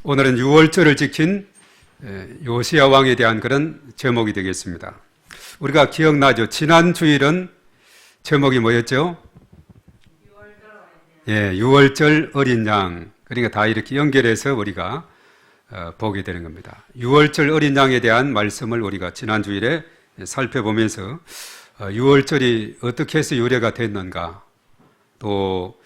오늘은 유월절을 지킨 요시야 왕에 대한 그런 제목이 되겠습니다. 우리가 기억나죠? 지난 주일은 제목이 뭐였죠? 유월절 어린 양. 그러니까 다 이렇게 연결해서 우리가 보게 되는 겁니다. 유월절 어린 양에 대한 말씀을 우리가 지난 주일에 살펴보면서 유월절이 어떻게 해서 유래가 됐는가, 또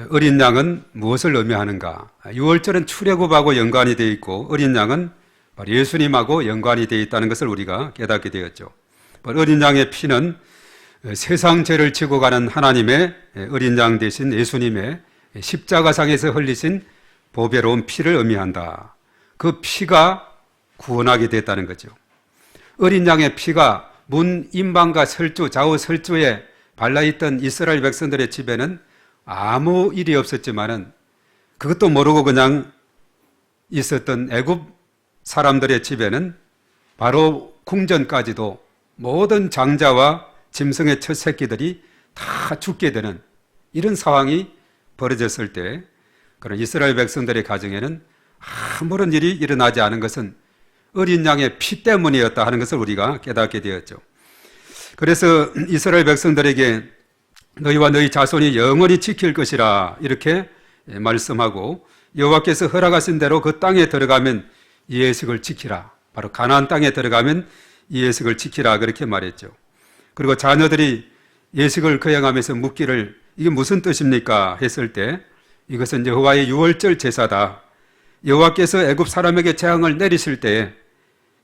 어린 양은 무엇을 의미하는가. 유월절은 출애굽하고 연관이 되어 있고 어린 양은 바로 예수님하고 연관이 되어 있다는 것을 우리가 깨닫게 되었죠. 어린 양의 피는 세상 죄를 지고 가는 하나님의 어린 양 대신 예수님의 십자가상에서 흘리신 보배로운 피를 의미한다. 그 피가 구원하게 됐다는 거죠. 어린 양의 피가 문 임방과 설주, 좌우 설주에 발라있던 이스라엘 백성들의 집에는 아무 일이 없었지만은 그것도 모르고 그냥 있었던 애굽 사람들의 집에는 바로 궁전까지도 모든 장자와 짐승의 첫 새끼들이 다 죽게 되는 이런 상황이 벌어졌을 때, 그런 이스라엘 백성들의 가정에는 아무런 일이 일어나지 않은 것은 어린 양의 피 때문이었다 하는 것을 우리가 깨닫게 되었죠. 그래서 이스라엘 백성들에게 너희와 너희 자손이 영원히 지킬 것이라 이렇게 말씀하고, 여호와께서 허락하신 대로 그 땅에 들어가면 이 예식을 지키라. 바로 가나안 땅에 들어가면 이 예식을 지키라 그렇게 말했죠. 그리고 자녀들이 예식을 거행하면서 묻기를 이게 무슨 뜻입니까 했을 때, 이것은 여호와의 유월절 제사다. 여호와께서 애굽 사람에게 재앙을 내리실 때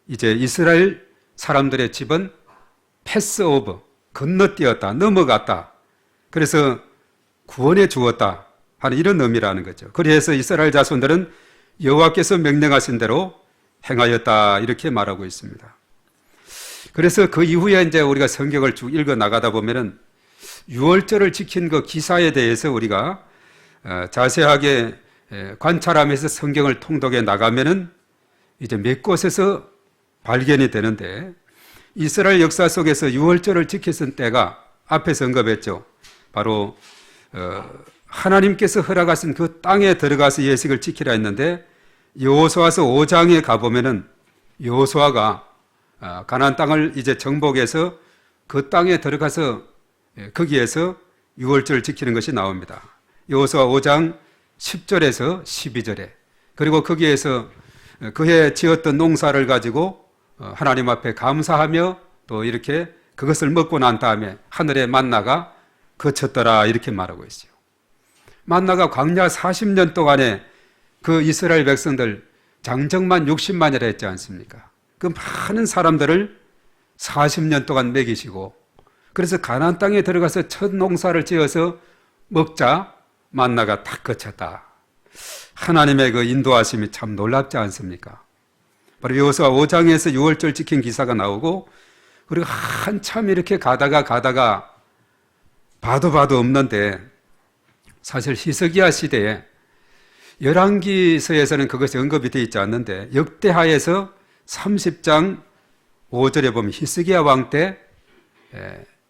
이제 이스라엘 사람들의 집은 패스오버, 건너뛰었다, 넘어갔다. 그래서 구원해 주었다 하는 이런 의미라는 거죠. 그래서 이스라엘 자손들은 여호와께서 명령하신 대로 행하였다 이렇게 말하고 있습니다. 그래서 그 이후에 이제 우리가 성경을 쭉 읽어 나가다 보면은 유월절을 지킨 그 기사에 대해서 우리가 자세하게 관찰하면서 성경을 통독해 나가면은 이제 몇 곳에서 발견이 되는데, 이스라엘 역사 속에서 유월절을 지켰던 때가 앞에서 언급했죠. 바로 하나님께서 허락하신 그 땅에 들어가서 예식을 지키라 했는데, 여호수아서 5장에 가보면은 여호수아가 가나안 땅을 이제 정복해서 그 땅에 들어가서 거기에서 유월절을 지키는 것이 나옵니다. 여호수아 5장 10절에서 12절에, 그리고 거기에서 그해 지었던 농사를 가지고 하나님 앞에 감사하며 또 이렇게 그것을 먹고 난 다음에 하늘의 만나가 그쳤더라 이렇게 말하고 있어요. 만나가 광야 40년 동안에 그 이스라엘 백성들 장정만 60만이라 했지 않습니까? 그 많은 사람들을 40년 동안 먹이시고, 그래서 가나안 땅에 들어가서 첫 농사를 지어서 먹자 만나가 딱 그쳤다. 하나님의 그 인도하심이 참 놀랍지 않습니까? 바로 여호수아 5장에서 유월절 지킨 기사가 나오고, 그리고 한참 이렇게 가다가 봐도 없는데, 사실 히스기야 시대에 열왕기서에서는 그것이 언급이 되어 있지 않는데, 역대하에서 30장 5절에 보면 히스기야 왕 때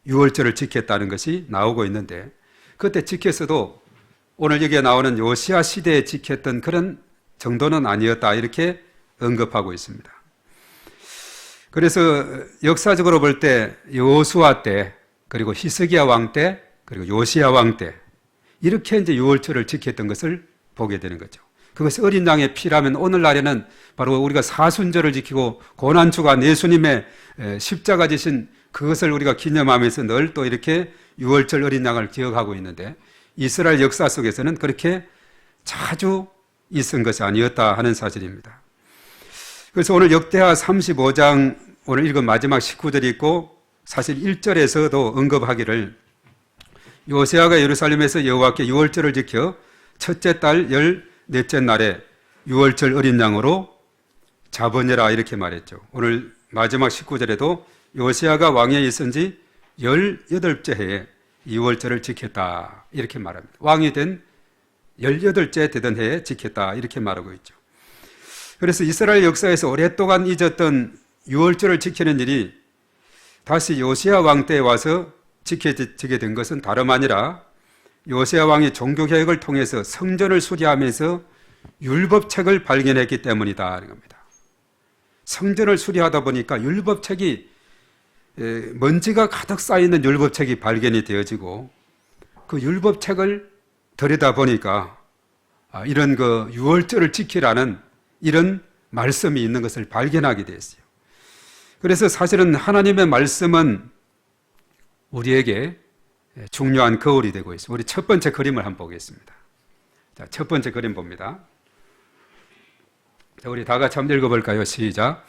유월절을 지켰다는 것이 나오고 있는데, 그때 지켰어도 오늘 여기에 나오는 요시야 시대에 지켰던 그런 정도는 아니었다 이렇게 언급하고 있습니다. 그래서 역사적으로 볼 때 여호수아 때, 그리고 히스기야 왕 때, 그리고 요시야 왕 때 이렇게 이제 유월절을 지켰던 것을 보게 되는 거죠. 그것이 어린 양의 피라면 오늘날에는 바로 우리가 사순절을 지키고 고난주간 예수님의 십자가 지신 그것을 우리가 기념하면서 늘 또 이렇게 유월절 어린 양을 기억하고 있는데, 이스라엘 역사 속에서는 그렇게 자주 있은 것이 아니었다 하는 사실입니다. 그래서 오늘 역대하 35장 오늘 읽은 마지막 19절이 있고, 사실 1절에서도 언급하기를 요시야가 예루살렘에서 여호와께 유월절을 지켜 첫째 달 14째 날에 유월절 어린 양으로 잡으니라 이렇게 말했죠. 오늘 마지막 19절에도 요시야가 왕위에 있은 지 18째 해에 유월절을 지켰다 이렇게 말합니다. 왕이 된 18째 되던 해에 지켰다 이렇게 말하고 있죠. 그래서 이스라엘 역사에서 오랫동안 잊었던 유월절을 지키는 일이 다시 요시야 왕 때에 와서 지켜지게 된 것은 다름 아니라 요시야 왕이 종교개혁을 통해서 성전을 수리하면서 율법책을 발견했기 때문이다 하는 겁니다. 성전을 수리하다 보니까 율법책이 먼지가 가득 쌓여있는 율법책이 발견이 되어지고 그 율법책을 들여다보니까 이런 그 유월절을 지키라는 이런 말씀이 있는 것을 발견하게 됐어요. 그래서 사실은 하나님의 말씀은 우리에게 중요한 거울이 되고 있습니다. 우리 첫 번째 그림을 한번 보겠습니다. 자, 첫 번째 그림 봅니다. 자, 우리 다 같이 한번 읽어볼까요? 시작.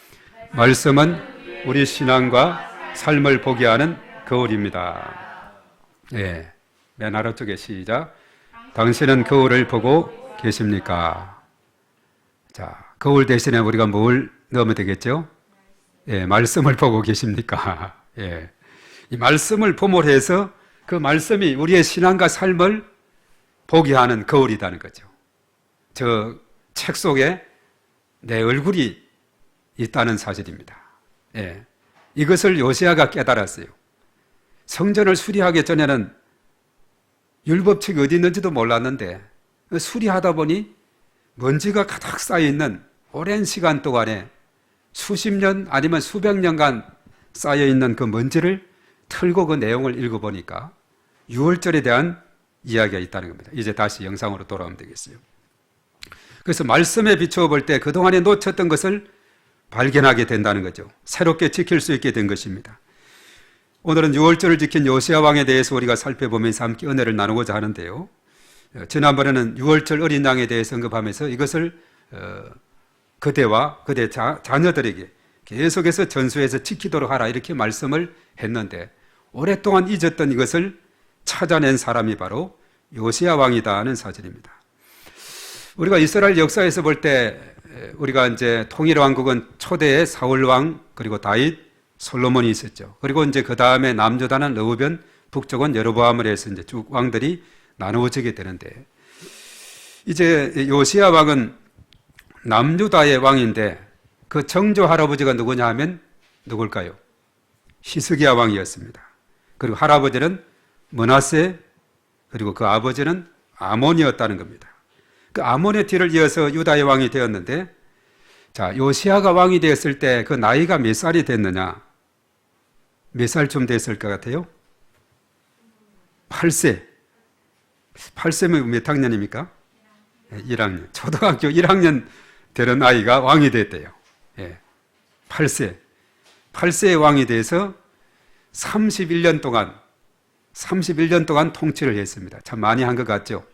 말씀은 우리 신앙과 삶을 보게 하는 거울입니다. 예, 맨 아래쪽에 시작. 당신은 거울을 보고 계십니까? 자, 거울 대신에 우리가 뭘 넣으면 되겠죠? 예, 말씀을 보고 계십니까? 예, 이 말씀을 포모해서 그 말씀이 우리의 신앙과 삶을 보게 하는 거울이라는 거죠. 저 책 속에 내 얼굴이 있다는 사실입니다. 예, 이것을 요시야가 깨달았어요. 성전을 수리하기 전에는 율법책이 어디 있는지도 몰랐는데 수리하다 보니 먼지가 가득 쌓여있는 오랜 시간 동안에 수십 년 아니면 수백 년간 쌓여있는 그 먼지를 털고 그 내용을 읽어보니까 유월절에 대한 이야기가 있다는 겁니다. 이제 다시 영상으로 돌아오면 되겠어요. 그래서 말씀에 비추어 볼 때 그동안에 놓쳤던 것을 발견하게 된다는 거죠. 새롭게 지킬 수 있게 된 것입니다. 오늘은 유월절을 지킨 요시야 왕에 대해서 우리가 살펴보면서 함께 은혜를 나누고자 하는데요. 지난번에는 유월절 어린 양에 대해서 언급하면서 이것을 그대와 그대 자녀들에게 계속해서 전수해서 지키도록 하라 이렇게 말씀을 했는데 오랫동안 잊었던 이것을 찾아낸 사람이 바로 요시야 왕이다 하는 사실입니다. 우리가 이스라엘 역사에서 볼 때 우리가 이제 통일 왕국은 초대의 사울 왕 그리고 다윗, 솔로몬이 있었죠. 그리고 이제 그 다음에 남유다는 르우벤, 북쪽은 여로보암을 해서 이제 쭉 왕들이 나누어지게 되는데 이제 요시야 왕은 남유다의 왕인데 그 정조 할아버지가 누구냐 하면 누굴까요? 히스기야 왕이었습니다. 그리고 할아버지는 므낫세 그리고 그 아버지는 아몬이었다는 겁니다. 그 아몬의 뒤를 이어서 유다의 왕이 되었는데 자, 요시야가 왕이 되었을 때 그 나이가 몇 살이 됐느냐? 몇 살쯤 됐을 것 같아요? 8세. 8세면 몇 학년입니까? 1학년. 초등학교 1학년 되는 아이가 왕이 됐대요. 예. 8세. 8세의 왕이 돼서 31년 동안 통치를 했습니다. 참 많이 한 것 같죠?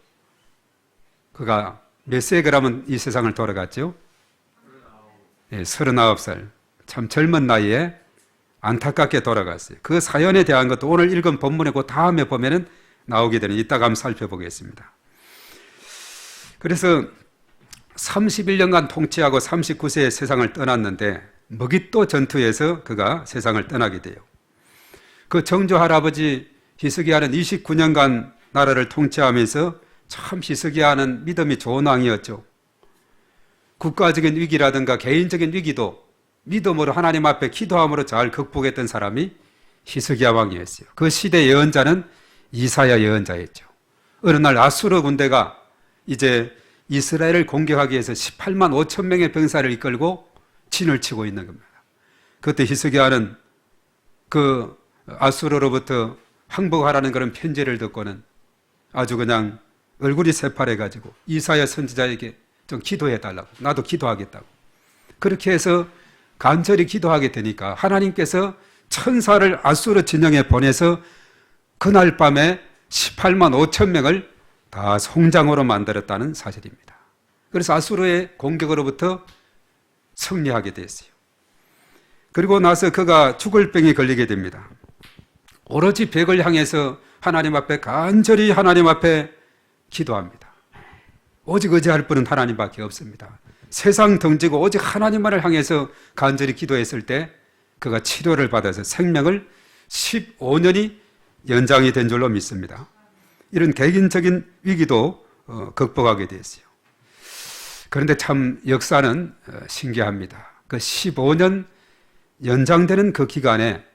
그가 몇 세에 그러면 이 세상을 돌아갔죠? 예, 39살. 참 젊은 나이에 안타깝게 돌아갔어요. 그 사연에 대한 것도 오늘 읽은 본문에 그 다음에 보면은 나오게 되는 이따가 한번 살펴보겠습니다. 그래서 31년간 통치하고 39세에 세상을 떠났는데 머깃도 전투에서 그가 세상을 떠나게 돼요. 그 정조 할아버지 히스기야는 29년간 나라를 통치하면서 참 히스기야는 믿음이 좋은 왕이었죠. 국가적인 위기라든가 개인적인 위기도 믿음으로 하나님 앞에 기도함으로 잘 극복했던 사람이 히스기야 왕이었어요. 그 시대 예언자는 이사야 예언자였죠. 어느 날 아수르 군대가 이제 이스라엘을 공격하기 위해서 18만 5천 명의 병사를 이끌고 진을 치고 있는 겁니다. 그때 히스기야는 그 아수르로부터 항복하라는 그런 편지를 듣고는 아주 그냥 얼굴이 새파래가지고 이사야 선지자에게 좀 기도해 달라고, 나도 기도하겠다고. 그렇게 해서 간절히 기도하게 되니까 하나님께서 천사를 아수르 진영에 보내서 그날 밤에 18만 5천 명을 다 송장으로 만들었다는 사실입니다. 그래서 아수르의 공격으로부터 승리하게 됐어요. 그리고 나서 그가 죽을 병에 걸리게 됩니다. 오로지 벽을 향해서 하나님 앞에 간절히 하나님 앞에 기도합니다. 오직 의지할 분은 하나님밖에 없습니다. 세상 던지고 오직 하나님만을 향해서 간절히 기도했을 때 그가 치료를 받아서 생명을 15년이 연장이 된 줄로 믿습니다. 이런 개인적인 위기도 극복하게 됐어요. 그런데 참 역사는 신기합니다. 그 15년 연장되는 그 기간에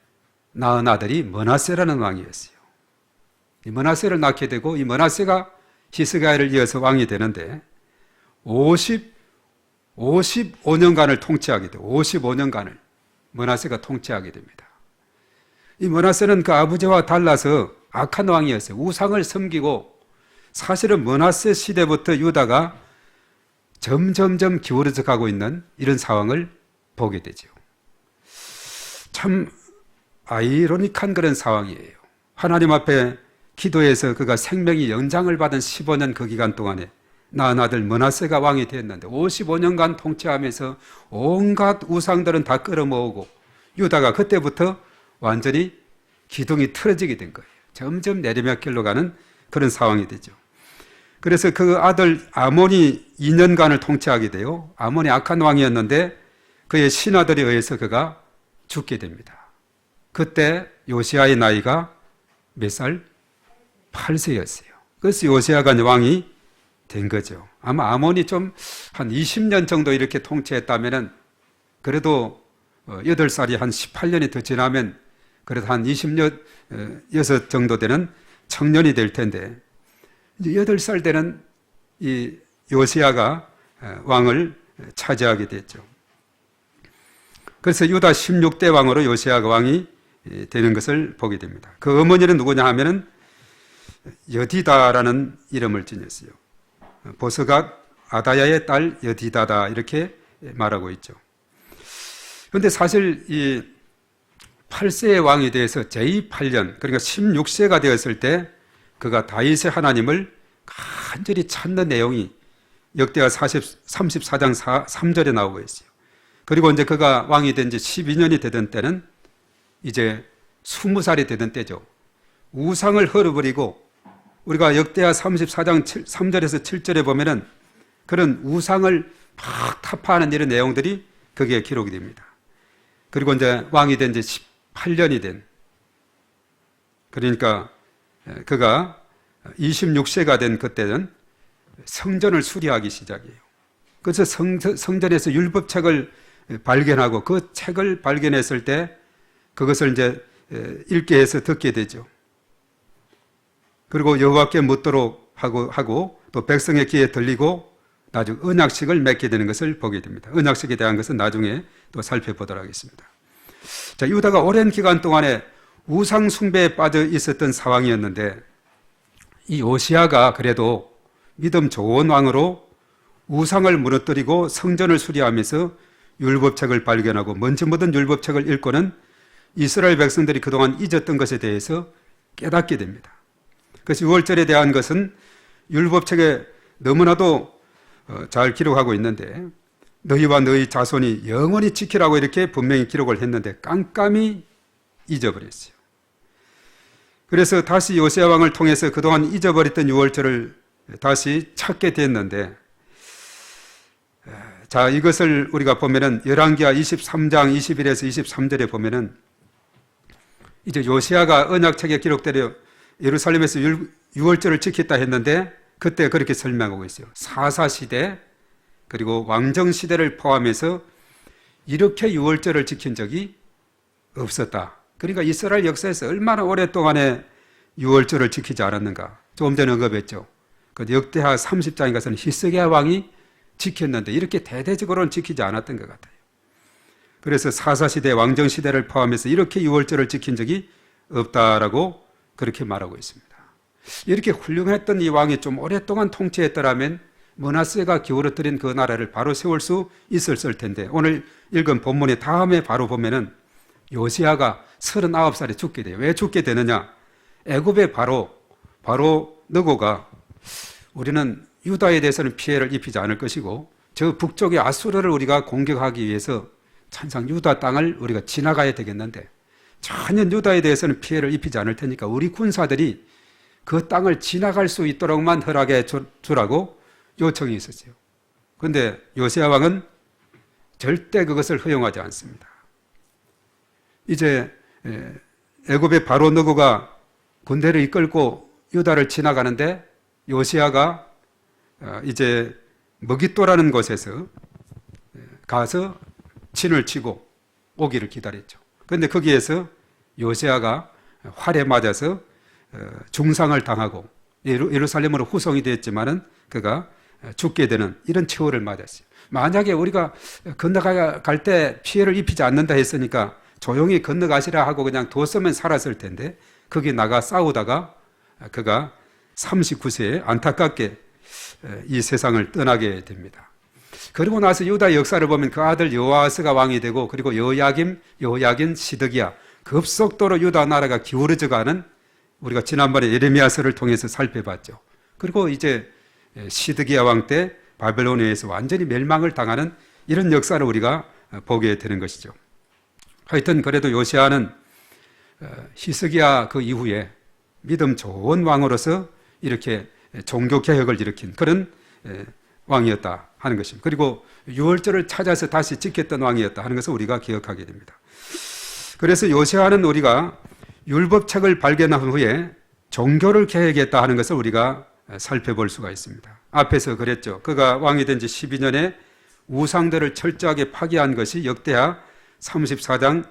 낳은 아들이 므낫세라는 왕이었어요. 이 므낫세를 낳게 되고 이 므낫세가 히스기야를 이어서 왕이 되는데 55년간을 통치하게 돼요. 55년간을 므낫세가 통치하게 됩니다. 이 므낫세는 그 아버지와 달라서 악한 왕이었어요. 우상을 섬기고, 사실은 므낫세 시대부터 유다가 점점점 기울어져 가고 있는 이런 상황을 보게 되죠. 참 아이러닉한 그런 상황이에요. 하나님 앞에 기도해서 그가 생명이 연장을 받은 15년 그 기간 동안에 낳은 아들 므낫세가 왕이 되었는데 55년간 통치하면서 온갖 우상들은 다 끌어모으고 유다가 그때부터 완전히 기둥이 틀어지게 된 거예요. 점점 내리막길로 가는 그런 상황이 되죠. 그래서 그 아들 아몬이 2년간을 통치하게 돼요. 아몬이 악한 왕이었는데 그의 신하들에 의해서 그가 죽게 됩니다. 그때 요시아의 나이가 몇 살? 8세였어요. 그래서 요시아가 왕이 된 거죠. 아마 아몬이 좀 한 20년 정도 이렇게 통치했다면은 그래도 8살이 한 18년이 더 지나면 그래도 한 20년, 6 정도 되는 청년이 될 텐데 이제 8살 되는 이 요시아가 왕을 차지하게 됐죠. 그래서 유다 16대 왕으로 요시아가 왕이 되는 것을 보게 됩니다. 그 어머니는 누구냐 하면은 여디다라는 이름을 지녔어요. 보스갓 아다야의 딸 여디다다 이렇게 말하고 있죠. 그런데 사실 이 8세의 왕이 돼서 제8년 그러니까 16세가 되었을 때 그가 다윗의 하나님을 간절히 찾는 내용이 역대하 34장 3절에 나오고 있어요. 그리고 이제 그가 왕이 된 지 12년이 되던 때는 이제 20살이 되던 때죠. 우상을 헐어버리고 우리가 역대하 34장 3절에서 7절에 보면은 그런 우상을 막 타파하는 이런 내용들이 거기에 기록이 됩니다. 그리고 이제 왕이 된 지 18년이 된, 그러니까 그가 26세가 된 그때는 성전을 수리하기 시작해요. 그래서 성전에서 율법책을 발견하고 그 책을 발견했을 때 그것을 이제 읽게 해서 듣게 되죠. 그리고 여호와께 묻도록 하고 또 백성의 귀에 들리고 나중에 언약식을 맺게 되는 것을 보게 됩니다. 언약식에 대한 것은 나중에 또 살펴보도록 하겠습니다. 자, 유다가 오랜 기간 동안에 우상 숭배에 빠져 있었던 상황이었는데 이 요시아가 그래도 믿음 좋은 왕으로 우상을 무너뜨리고 성전을 수리하면서 율법책을 발견하고 먼지 묻은 율법책을 읽고는 이스라엘 백성들이 그동안 잊었던 것에 대해서 깨닫게 됩니다. 그래서 6월절에 대한 것은 율법책에 너무나도 잘 기록하고 있는데 너희와 너희 자손이 영원히 지키라고 이렇게 분명히 기록을 했는데 깜깜이 잊어버렸어요. 그래서 다시 요시아 왕을 통해서 그동안 잊어버렸던 6월절을 다시 찾게 됐는데, 자, 이것을 우리가 보면은 열왕기하 23장 21에서 23절에 보면은 이제 요시아가 언약책에 기록대로 예루살렘에서 6월절을 지켰다 했는데 그때 그렇게 설명하고 있어요. 사사시대 그리고 왕정시대를 포함해서 이렇게 6월절을 지킨 적이 없었다. 그러니까 이스라엘 역사에서 얼마나 오랫동안에 6월절을 지키지 않았는가. 조금 전에 언급했죠. 그 역대하 30장에 가서는 히스기야 왕이 지켰는데 이렇게 대대적으로는 지키지 않았던 것 같아요. 그래서 사사시대, 왕정시대를 포함해서 이렇게 6월절을 지킨 적이 없다라고 그렇게 말하고 있습니다. 이렇게 훌륭했던 이 왕이 좀 오랫동안 통치했더라면 므낫세가 기울어뜨린 그 나라를 바로 세울 수 있었을 텐데 오늘 읽은 본문의 다음에 바로 보면은 요시아가 39살에 죽게 돼요. 왜 죽게 되느냐? 애굽의 바로 느고가 우리는 유다에 대해서는 피해를 입히지 않을 것이고 저 북쪽의 아수르를 우리가 공격하기 위해서 천상 유다 땅을 우리가 지나가야 되겠는데 전혀 유다에 대해서는 피해를 입히지 않을 테니까 우리 군사들이 그 땅을 지나갈 수 있도록만 허락해 주라고 요청이 있었어요. 그런데 요시아 왕은 절대 그것을 허용하지 않습니다. 이제 애굽의 바로 느고가 군대를 이끌고 유다를 지나가는데 요시아가 이제 머깃도라는 곳에서 가서 진을 치고 오기를 기다렸죠. 그런데 거기에서 요시아가 활에 맞아서 중상을 당하고 예루살렘으로 후송이 됐지만은 그가 죽게 되는 이런 처우를 맞았어요. 만약에 우리가 건너갈 때 피해를 입히지 않는다 했으니까 조용히 건너가시라 하고 그냥 뒀으면 살았을 텐데 거기 나가 싸우다가 그가 39세에 안타깝게 이 세상을 떠나게 됩니다. 그리고 나서 유다 역사를 보면 그 아들 여호아스가 왕이 되고 그리고 여호야긴, 시드기야 급속도로 유다 나라가 기울어져 가는 우리가 지난번에 예레미야서를 통해서 살펴봤죠. 그리고 이제 시드기야 왕 때 바벨론에서 완전히 멸망을 당하는 이런 역사를 우리가 보게 되는 것이죠. 하여튼 그래도 요시야는 히스기야 그 이후에 믿음 좋은 왕으로서 이렇게 종교개혁을 일으킨 그런 왕이었다 하는 것입니다. 그리고 유월절을 찾아서 다시 지켰던 왕이었다 하는 것을 우리가 기억하게 됩니다. 그래서 요시야는 우리가 율법책을 발견한 후에 종교를 개혁했다 하는 것을 우리가 살펴볼 수가 있습니다. 앞에서 그랬죠. 그가 왕이 된 지 12년에 우상들을 철저하게 파괴한 것이 역대하 34장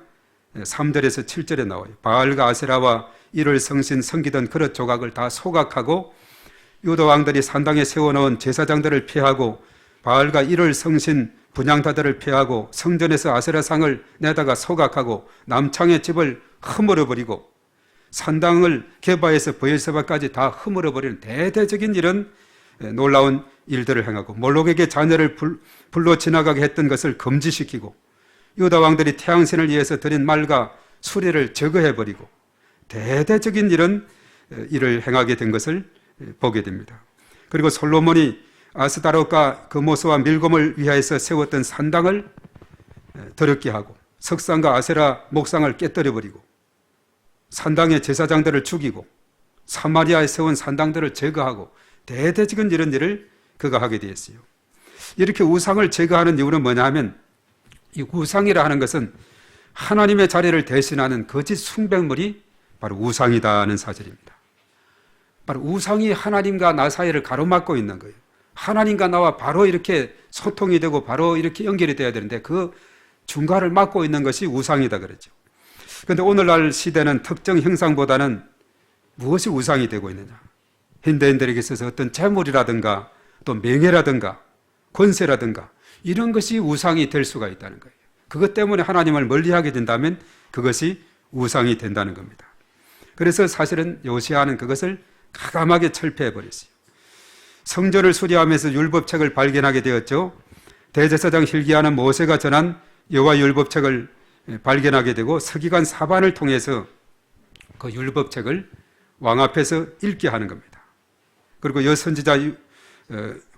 3절에서 7절에 나와요. 바알과 아세라와 이를 성신 섬기던 그릇 조각을 다 소각하고 유다 왕들이 산당에 세워놓은 제사장들을 폐하고 바알과 이를 성신 분향다들을 폐하고 성전에서 아세라상을 내다가 소각하고 남창의 집을 허물어버리고 산당을 개바해서 브엘세바까지 다 허물어버리는 대대적인 이런 놀라운 일들을 행하고 몰록에게 자녀를 불로 지나가게 했던 것을 금지시키고 유다 왕들이 태양신을 위해서 드린 말과 수레를 제거해버리고 대대적인 이런 일을 행하게 된 것을 보게 됩니다. 그리고 솔로몬이 아스다롯과 그모스와 밀곰을 위하여서 세웠던 산당을 더럽게 하고 석상과 아세라 목상을 깨뜨려버리고 산당의 제사장들을 죽이고 사마리아에 세운 산당들을 제거하고 대대적인 이런 일을 그가 하게 되었어요. 이렇게 우상을 제거하는 이유는 뭐냐면 이 우상이라 하는 것은 하나님의 자리를 대신하는 거짓 숭배물이 바로 우상이다는 사실입니다. 바로 우상이 하나님과 나 사이를 가로막고 있는 거예요. 하나님과 나와 바로 이렇게 소통이 되고 바로 이렇게 연결이 돼야 되는데 그 중간을 막고 있는 것이 우상이다 그랬죠. 그런데 오늘날 시대는 특정 형상보다는 무엇이 우상이 되고 있느냐? 현대인들에게 있어서 어떤 재물이라든가 또 명예라든가 권세라든가 이런 것이 우상이 될 수가 있다는 거예요. 그것 때문에 하나님을 멀리하게 된다면 그것이 우상이 된다는 겁니다. 그래서 사실은 요시야는 그것을 가감하게 철폐해버렸어요. 성전을 수리하면서 율법책을 발견하게 되었죠. 대제사장 hil기야는 모세가 전한 여호와 율법책을 발견하게 되고 서기관 사반을 통해서 그 율법책을 왕 앞에서 읽게 하는 겁니다. 그리고 여선지자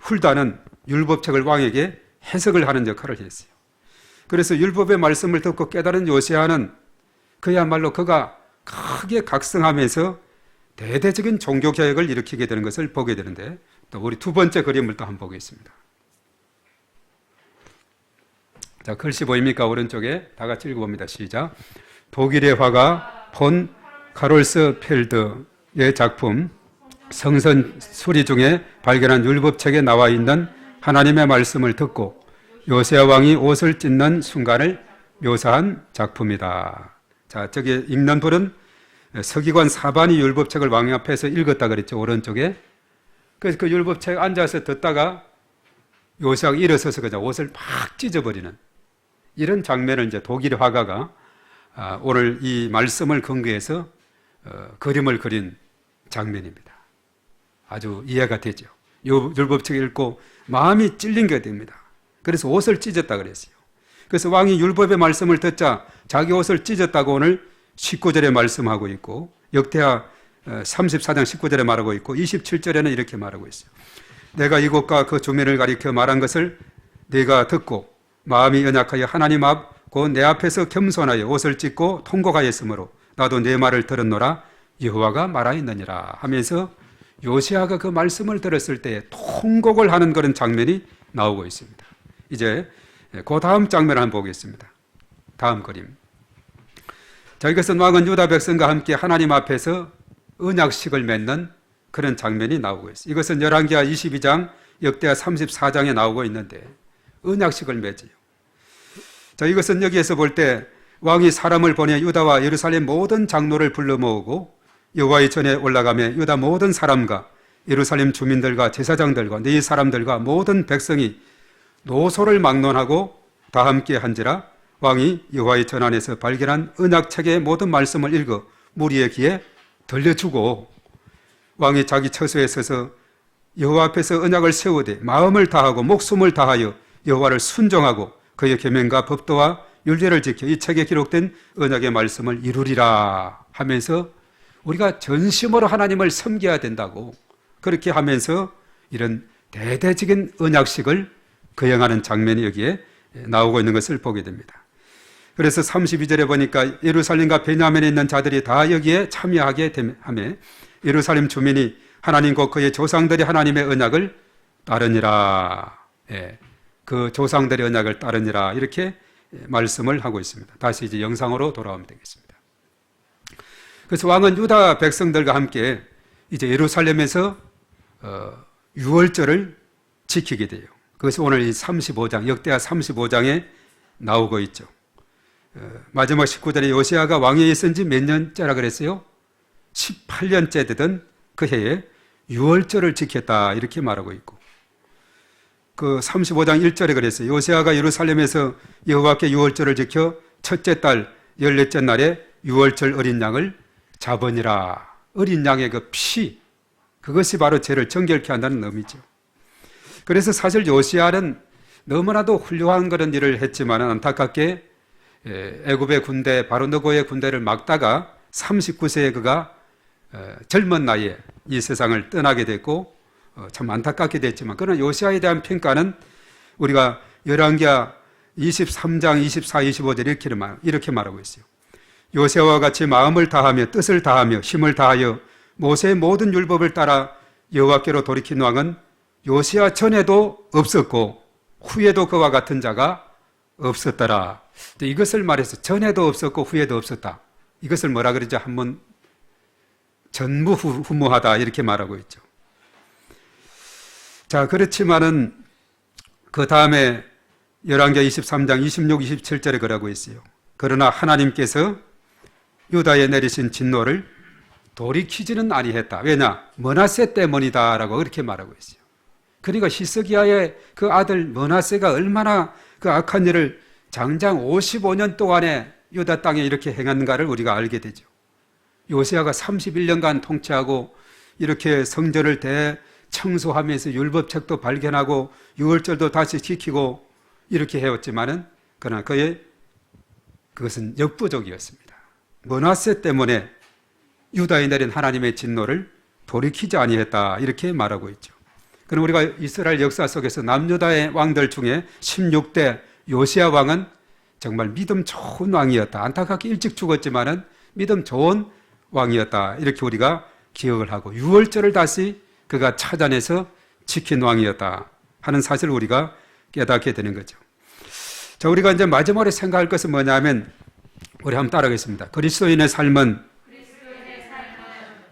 훌다는 율법책을 왕에게 해석을 하는 역할을 했어요. 그래서 율법의 말씀을 듣고 깨달은 요시야는 그야말로 그가 크게 각성하면서 대대적인 종교개혁을 일으키게 되는 것을 보게 되는데 또 우리 두 번째 그림을 또 한번 보겠습니다. 자, 글씨 보입니까? 오른쪽에 다 같이 읽어봅니다. 시작. 독일의 화가 폰 카롤스펠드의 작품 성선 수리 중에 발견한 율법책에 나와 있는 하나님의 말씀을 듣고 요시야 왕이 옷을 찢는 순간을 묘사한 작품이다. 자, 저기 읽는 분은 서기관 사반이 율법책을 왕 앞에서 읽었다 그랬죠. 오른쪽에. 그래서 그 율법책 앉아서 듣다가 요시야가 일어서서 그냥 옷을 팍 찢어버리는 이런 장면을 이제 독일 화가가 오늘 이 말씀을 근거해서 그림을 그린 장면입니다. 아주 이해가 되죠. 율법책을 읽고 마음이 찔린 게 됩니다. 그래서 옷을 찢었다 그랬어요. 그래서 왕이 율법의 말씀을 듣자 자기 옷을 찢었다고 오늘 19절에 말씀하고 있고 역대하 34장 19절에 말하고 있고 27절에는 이렇게 말하고 있어요. 내가 이곳과 그 주민을 가리켜 말한 것을 네가 듣고 마음이 연약하여 하나님 앞 곧 내 앞에서 겸손하여 옷을 찢고 통곡하였으므로 나도 네 말을 들었노라 여호와가 말하였느니라 하면서 요시야가 그 말씀을 들었을 때 통곡을 하는 그런 장면이 나오고 있습니다. 이제 그 다음 장면을 한번 보겠습니다. 다음 그림. 자, 이것은 왕은 유다 백성과 함께 하나님 앞에서 언약식을 맺는 그런 장면이 나오고 있어요. 이것은 열왕기하 22장 역대하 34장에 나오고 있는데 언약식을 맺어요. 자, 이것은 여기에서 볼 때 왕이 사람을 보내 유다와 예루살렘 모든 장로를 불러 모으고 여호와의 전에 올라가며 유다 모든 사람과 예루살렘 주민들과 제사장들과 네 사람들과 모든 백성이 노소를 막론하고 다 함께 한지라 왕이 여호와의 전안에서 발견한 언약책의 모든 말씀을 읽어 무리의 귀에 들려주고 왕이 자기 처소에 서서 여호와 앞에서 언약을 세우되 마음을 다하고 목숨을 다하여 여호와를 순종하고 그의 계명과 법도와 율례를 지켜 이 책에 기록된 언약의 말씀을 이루리라 하면서 우리가 전심으로 하나님을 섬겨야 된다고 그렇게 하면서 이런 대대적인 언약식을 거행하는 장면이 여기에 나오고 있는 것을 보게 됩니다. 그래서 32절에 보니까 예루살렘과 베냐민에 있는 자들이 다 여기에 참여하게 하며 예루살렘 주민이 하나님 곧 그의 조상들이 하나님의 언약을 따르니라. 그 조상들의 언약을 따르니라 이렇게 말씀을 하고 있습니다. 다시 이제 영상으로 돌아오면 되겠습니다. 그래서 왕은 유다 백성들과 함께 이제 예루살렘에서 유월절을 지키게 돼요. 그것이 오늘 이 35장, 역대하 35장에 나오고 있죠. 마지막 19절에 요시아가 왕위에 있은 지 몇 년째라 그랬어요? 18년째 되던 그 해에 유월절을 지켰다 이렇게 말하고 있고 그 35장 1절에 그랬어요. 요시아가 예루살렘에서 여호와께 유월절을 지켜 첫째 달 14째 날에 유월절 어린 양을 잡으니라. 어린 양의 그 피, 그것이 바로 죄를 정결케 한다는 의미죠. 그래서 사실 요시아는 너무나도 훌륭한 그런 일을 했지만 안타깝게 애굽의 군대, 바로 느고의 군대를 막다가 39세에 그가 젊은 나이에 이 세상을 떠나게 됐고 참 안타깝게 됐지만 그러나 요시아에 대한 평가는 우리가 열왕기하 23장 24, 25절 이렇게 말하고 있어요. 요시아와 같이 마음을 다하며 뜻을 다하며 힘을 다하여 모세의 모든 율법을 따라 여호와께로 돌이킨 왕은 요시아 전에도 없었고 후에도 그와 같은 자가 없었더라. 이것을 말해서 전에도 없었고 후에도 없었다. 이것을 뭐라 그러죠? 한번 전무후무하다 이렇게 말하고 있죠. 자, 그렇지만은 그 다음에 열왕기하 23장 26, 27절에 그러고 있어요. 그러나 하나님께서 유다에 내리신 진노를 돌이키지는 아니했다. 왜냐? 므낫세 때문이다 라고 그렇게 말하고 있어요. 그러니까 히스기야의 그 아들 므낫세가 얼마나 그 악한 일을 장장 55년 동안에 유다 땅에 이렇게 행했는가를 우리가 알게 되죠. 요시아가 31년간 통치하고 이렇게 성전을 대청소하면서 율법책도 발견하고 유월절도 다시 지키고 이렇게 해왔지만은 그러나 그것은 역부족이었습니다. 므낫세 때문에 유다에 내린 하나님의 진노를 돌이키지 아니했다 이렇게 말하고 있죠. 그럼 우리가 이스라엘 역사 속에서 남유다의 왕들 중에 16대 요시아 왕은 정말 믿음 좋은 왕이었다. 안타깝게 일찍 죽었지만은 믿음 좋은 왕이었다. 이렇게 우리가 기억을 하고 유월절을 다시 그가 찾아내서 지킨 왕이었다 하는 사실을 우리가 깨닫게 되는 거죠. 자, 우리가 이제 마지막으로 생각할 것은 뭐냐면 우리 한번 따라하겠습니다. 그리스도인의 삶은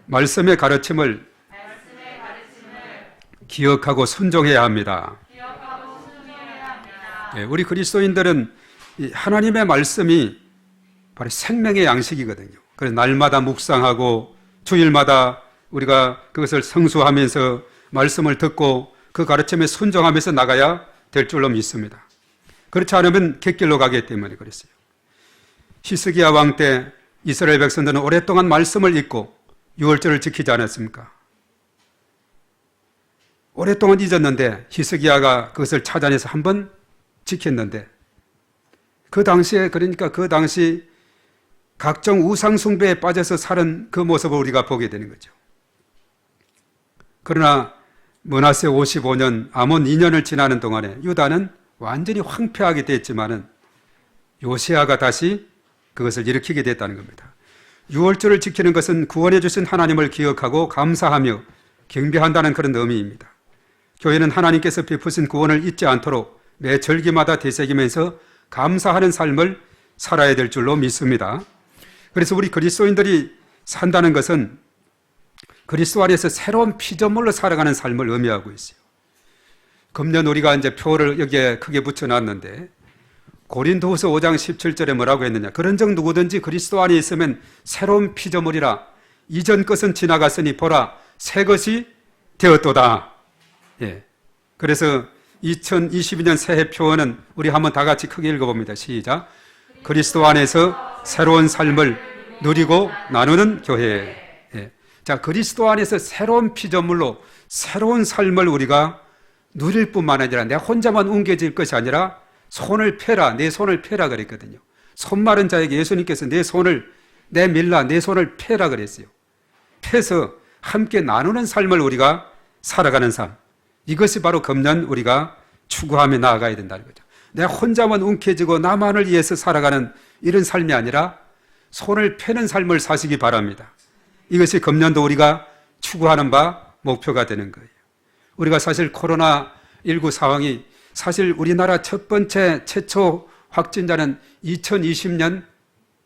말씀의 가르침을 기억하고 순종해야 합니다. 우리 그리스도인들은 하나님의 말씀이 바로 생명의 양식이거든요. 그래서 날마다 묵상하고 주일마다 우리가 그것을 성수하면서 말씀을 듣고 그 가르침에 순종하면서 나가야 될 줄로 믿습니다. 그렇지 않으면 객길로 가기 때문에 그랬어요. 히스기야 왕 때 이스라엘 백성들은 오랫동안 말씀을 읽고 유월절을 지키지 않았습니까? 오랫동안 잊었는데 히스기야가 그것을 찾아내서 한번 지켰는데 그 당시에 그러니까 그 당시 각종 우상 숭배에 빠져서 사는 그 모습을 우리가 보게 되는 거죠. 그러나 므낫세 55년 아몬 2년을 지나는 동안에 유다는 완전히 황폐하게 됐지만은 요시아가 다시 그것을 일으키게 됐다는 겁니다. 유월절을 지키는 것은 구원해 주신 하나님을 기억하고 감사하며 경배한다는 그런 의미입니다. 교회는 하나님께서 베푸신 구원을 잊지 않도록 매 절기마다 되새기면서 감사하는 삶을 살아야 될 줄로 믿습니다. 그래서 우리 그리스도인들이 산다는 것은 그리스도 안에서 새로운 피조물로 살아가는 삶을 의미하고 있어요. 금년 우리가 이제 표를 여기에 크게 붙여놨는데 고린도후서 5장 17절에 뭐라고 했느냐? 그런즉 누구든지 그리스도 안에 있으면 새로운 피조물이라 이전 것은 지나갔으니 보라 새 것이 되었도다. 예. 그래서 2022년 새해 표어는 우리 한번 다 같이 크게 읽어봅니다. 시작. 그리스도 안에서 새로운 삶을 누리고 나누는 교회. 예. 자, 그리스도 안에서 새로운 피조물로 새로운 삶을 우리가 누릴 뿐만 아니라 내 혼자만 웅겨질 것이 아니라 손을 펴라, 내 손을 펴라 그랬거든요. 손 마른 자에게 예수님께서 내 손을 내밀라, 내 손을 펴라 그랬어요. 펴서 함께 나누는 삶을 우리가 살아가는 삶. 이것이 바로 금년 우리가 추구하며 나아가야 된다는 거죠. 내 혼자만 움켜쥐고 나만을 위해서 살아가는 이런 삶이 아니라 손을 펴는 삶을 사시기 바랍니다. 이것이 금년도 우리가 추구하는 바 목표가 되는 거예요. 우리가 사실 코로나19 상황이 사실 우리나라 첫 번째 최초 확진자는 2020년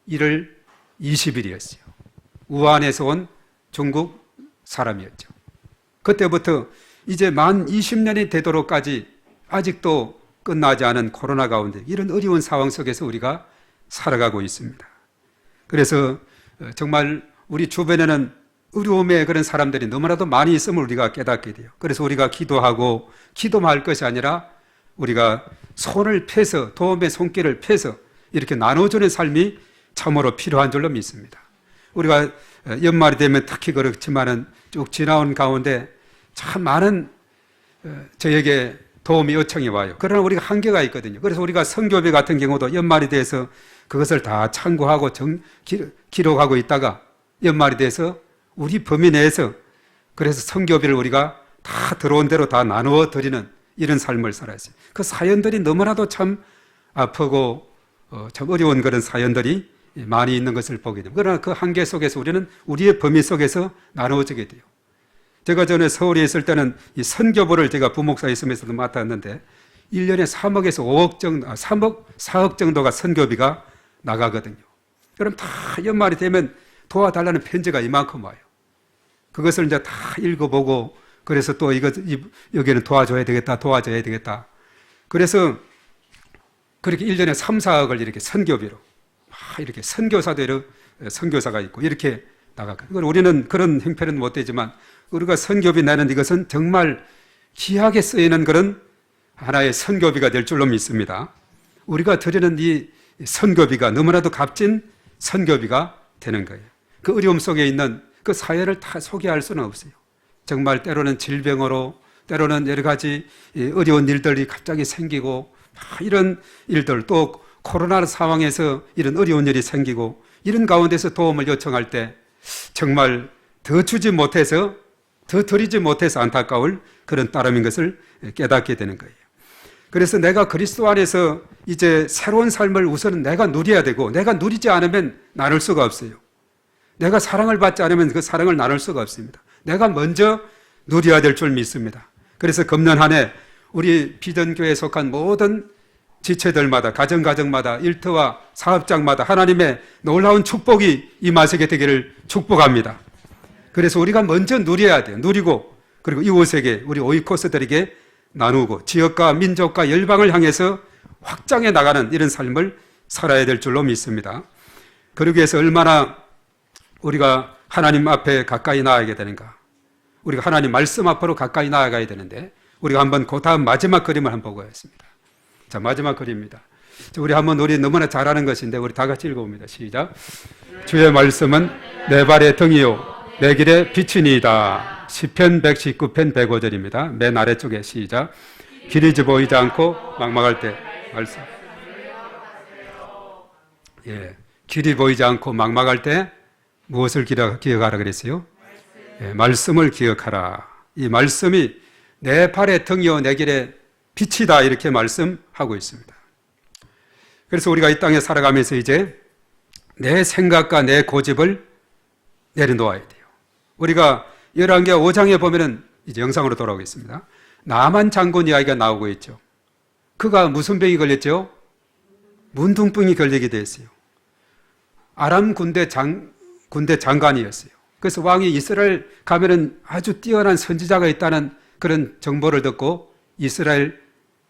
1월 20일이었어요. 우한에서 온 중국 사람이었죠. 그때부터 이제 만 20년이 되도록까지 아직도 끝나지 않은 코로나 가운데 이런 어려운 상황 속에서 우리가 살아가고 있습니다. 그래서 정말 우리 주변에는 어려움의 그런 사람들이 너무나도 많이 있음을 우리가 깨닫게 돼요. 그래서 우리가 기도하고 기도만 할 것이 아니라 우리가 손을 펴서 도움의 손길을 펴서 이렇게 나눠주는 삶이 참으로 필요한 줄로 믿습니다. 우리가 연말이 되면 특히 그렇지만은 쭉 지나온 가운데 참 많은 저에게 도움이 요청이 와요. 그러나 우리가 한계가 있거든요. 그래서 우리가 선교비 같은 경우도 연말이 돼서 그것을 다 참고하고 기록하고 있다가 연말이 돼서 우리 범위 내에서 그래서 선교비를 우리가 다 들어온 대로 다 나누어 드리는 이런 삶을 살았어요. 그 사연들이 너무나도 참 아프고 참 어려운 그런 사연들이 많이 있는 것을 보게 됩니다. 그러나 그 한계 속에서 우리는 우리의 범위 속에서 나누어지게 돼요. 제가 전에 서울에 있을 때는 이 선교부를 제가 부목사 있으면서도 맡았는데 1년에 3억에서 5억 정도, 3억, 4억 정도가 선교비가 나가거든요. 그럼 다 연말이 되면 도와달라는 편지가 이만큼 와요. 그것을 이제 다 읽어보고 그래서 또 여기는 도와줘야 되겠다, 도와줘야 되겠다. 그래서 그렇게 1년에 3, 4억을 이렇게 선교비로 이렇게 선교사가 있고 이렇게 나가거든요. 우리는 그런 형편은 못 되지만 우리가 선교비 내는 이것은 정말 귀하게 쓰이는 그런 하나의 선교비가 될 줄로 믿습니다. 우리가 드리는 이 선교비가 너무나도 값진 선교비가 되는 거예요. 그 어려움 속에 있는 그 사회를 다 소개할 수는 없어요. 정말 때로는 질병으로 때로는 여러 가지 어려운 일들이 갑자기 생기고 이런 일들 또 코로나 상황에서 이런 어려운 일이 생기고 이런 가운데서 도움을 요청할 때 정말 더 주지 못해서 더 드리지 못해서 안타까울 그런 따름인 것을 깨닫게 되는 거예요. 그래서 내가 그리스도 안에서 이제 새로운 삶을 우선 내가 누려야 되고 내가 누리지 않으면 나눌 수가 없어요. 내가 사랑을 받지 않으면 그 사랑을 나눌 수가 없습니다. 내가 먼저 누려야 될 줄 믿습니다. 그래서 금년 한 해 우리 비전교회에 속한 모든 지체들마다 가정마다 일터와 사업장마다 하나님의 놀라운 축복이 임하시게 되기를 축복합니다. 그래서 우리가 먼저 누려야 돼요. 누리고 그리고 이웃에게 우리 오이코스들에게 나누고 지역과 민족과 열방을 향해서 확장해 나가는 이런 삶을 살아야 될 줄로 믿습니다. 그러기 위해서 얼마나 우리가 하나님 앞에 가까이 나아가게 되는가. 우리가 하나님 말씀 앞으로 가까이 나아가야 되는데 우리가 한번 그 다음 마지막 그림을 한번 보고 하겠습니다. 자, 마지막 그림입니다. 우리 너무나 잘 아는 것인데 우리 다 같이 읽어봅니다. 시작. 주의 말씀은 내 발의 등이요 내 길의 빛이니이다. 시편 119편 105절입니다. 맨 아래쪽에 시작. 길이 보이지 않고 막막할 때 말씀. 예, 길이 보이지 않고 막막할 때 무엇을 기억하라 그랬어요? 말씀을 기억하라. 이 말씀이 내 발의 등이요 내 길의 빛이다 이렇게 말씀하고 있습니다. 그래서 우리가 이 땅에 살아가면서 이제 내 생각과 내 고집을 내려놓아야 돼요. 우리가 열왕기하 5장에 보면은 이제 영상으로 돌아오겠습니다. 나만 장군 이야기가 나오고 있죠. 그가 무슨 병이 걸렸죠? 문둥병이 걸리게 됐어요. 아람 군대 장관이었어요. 그래서 왕이 이스라엘 가면은 아주 뛰어난 선지자가 있다는 그런 정보를 듣고 이스라엘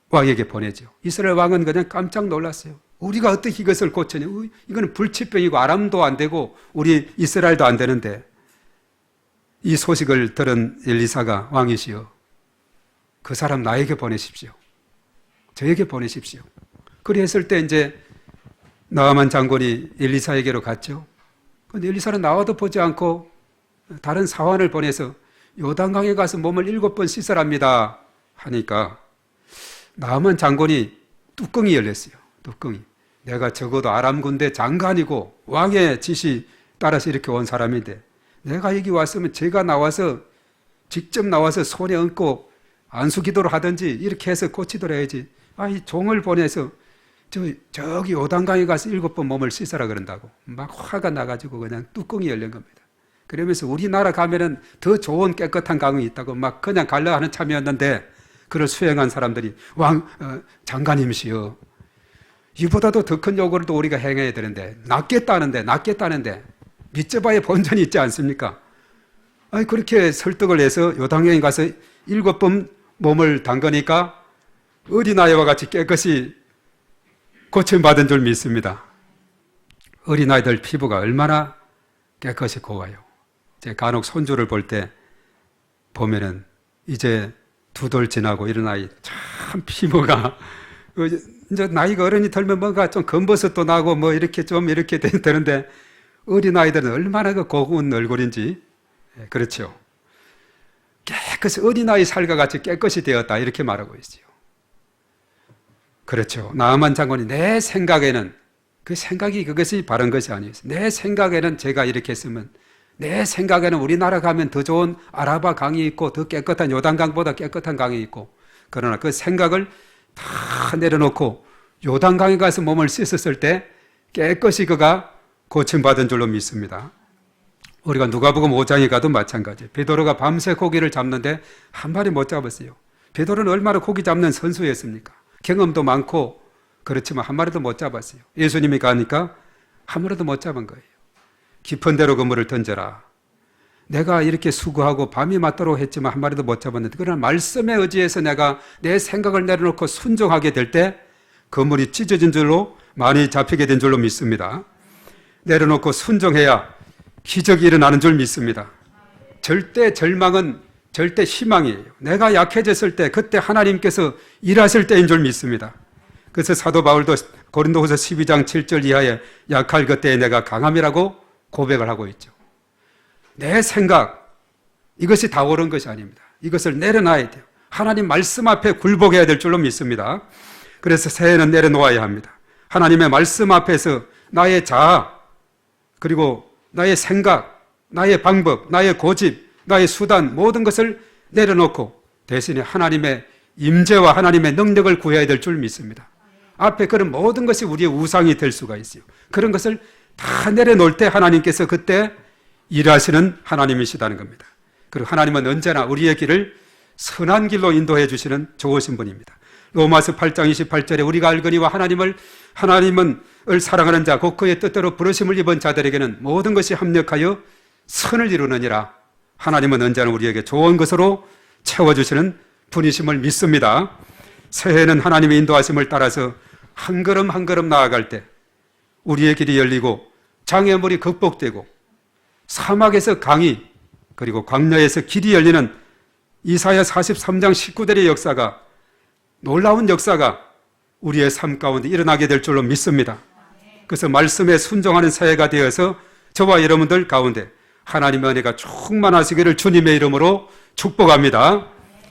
왕에게 보내죠. 이스라엘 왕은 그냥 깜짝 놀랐어요. 우리가 어떻게 이것을 고치냐? 이거는 불치병이고 아람도 안 되고 우리 이스라엘도 안 되는데 이 소식을 들은 엘리사가 왕이시여 그 사람 나에게 보내십시오. 저에게 보내십시오. 그랬을 때 이제 나아만 장군이 엘리사에게로 갔죠. 근데 엘리사는 나와도 보지 않고 다른 사환을 보내서 요단강에 가서 몸을 7번 씻으랍니다 하니까 나아만 장군이 뚜껑이 열렸어요. 뚜껑이. 내가 적어도 아람 군대 장관이고 왕의 지시 따라서 이렇게 온 사람인데 내가 여기 왔으면 제가 나와서 직접 나와서 손에 얹고 안수기도를 하든지 이렇게 해서 고치더라 해야지. 이 종을 보내서 저기 요단강에 가서 7번 몸을 씻으라 그런다고 막 화가 나가지고 그냥 뚜껑이 열린 겁니다. 그러면서 우리나라 가면은 더 좋은 깨끗한 강이 있다고 막 그냥 갈라 하는 참이었는데 그를 수행한 사람들이 장관님이시여 이보다도 더 큰 요구를 또 우리가 행해야 되는데 낫겠다는데 밑져봐야 본전이 있지 않습니까? 그렇게 설득을 해서 요단강에 가서 7번 몸을 담그니까 어린아이와 같이 깨끗이 고침받은 줄 믿습니다. 어린아이들 피부가 얼마나 깨끗이 고와요. 제 간혹 손주를 볼 때 보면은 이제 2돌 지나고 이런 아이 참 피부가 이제 나이가 어른이 들면 뭔가 좀 검버섯도 나고 뭐 이렇게 좀 이렇게 되는데 어린아이들은 얼마나 그 고운 얼굴인지 그렇죠. 깨끗이 어린아이 살과 같이 깨끗이 되었다 이렇게 말하고 있어요. 그렇죠. 나아만 장군이 내 생각에는 그 생각이 그것이 바른 것이 아니었어요. 내 생각에는 제가 이렇게 했으면 내 생각에는 우리나라 가면 더 좋은 아라바 강이 있고 더 깨끗한 요단강보다 깨끗한 강이 있고 그러나 그 생각을 다 내려놓고 요단강에 가서 몸을 씻었을 때 깨끗이 그가 고침받은 줄로 믿습니다. 우리가 누가복음 5장에 가도 마찬가지예요. 베드로가 밤새 고기를 잡는데 한 마리 못 잡았어요. 베드로는 얼마나 고기 잡는 선수였습니까? 경험도 많고 그렇지만 한 마리도 못 잡았어요. 예수님이 가니까 한 마리도 못 잡은 거예요. 깊은 데로 그물을 던져라. 내가 이렇게 수고하고 밤이 맞도록 했지만 한 마리도 못 잡았는데 그러나 말씀에 의지해서 내가 내 생각을 내려놓고 순종하게 될 때 그물이 찢어진 줄로 많이 잡히게 된 줄로 믿습니다. 내려놓고 순종해야 기적이 일어나는 줄 믿습니다. 절대 절망은 절대 희망이에요. 내가 약해졌을 때 그때 하나님께서 일하실 때인 줄 믿습니다. 그래서 사도 바울도 고린도후서 12장 7절 이하에 약할 그때에 내가 강함이라고 고백을 하고 있죠. 내 생각 이것이 다 옳은 것이 아닙니다. 이것을 내려놔야 돼요. 하나님 말씀 앞에 굴복해야 될 줄로 믿습니다. 그래서 새해는 내려놓아야 합니다. 하나님의 말씀 앞에서 나의 자아 그리고 나의 생각, 나의 방법, 나의 고집, 나의 수단 모든 것을 내려놓고 대신에 하나님의 임재와 하나님의 능력을 구해야 될 줄 믿습니다. 앞에 그런 모든 것이 우리의 우상이 될 수가 있어요. 그런 것을 다 내려놓을 때 하나님께서 그때 일하시는 하나님이시다는 겁니다. 그리고 하나님은 언제나 우리의 길을 선한 길로 인도해 주시는 좋으신 분입니다. 로마서 8장 28절에 우리가 알거니와 하나님을 사랑하는 자 곧 그의 뜻대로 부르심을 입은 자들에게는 모든 것이 합력하여 선을 이루느니라. 하나님은 언제나 우리에게 좋은 것으로 채워주시는 분이심을 믿습니다. 새해에는 하나님의 인도하심을 따라서 한 걸음 한 걸음 나아갈 때 우리의 길이 열리고 장애물이 극복되고 사막에서 강이 그리고 광야에서 길이 열리는 이사야 43장 19절의 역사가 놀라운 역사가 우리의 삶 가운데 일어나게 될 줄로 믿습니다. 그래서 말씀에 순종하는 새해가 되어서 저와 여러분들 가운데 하나님의 은혜가 충만하시기를 주님의 이름으로 축복합니다.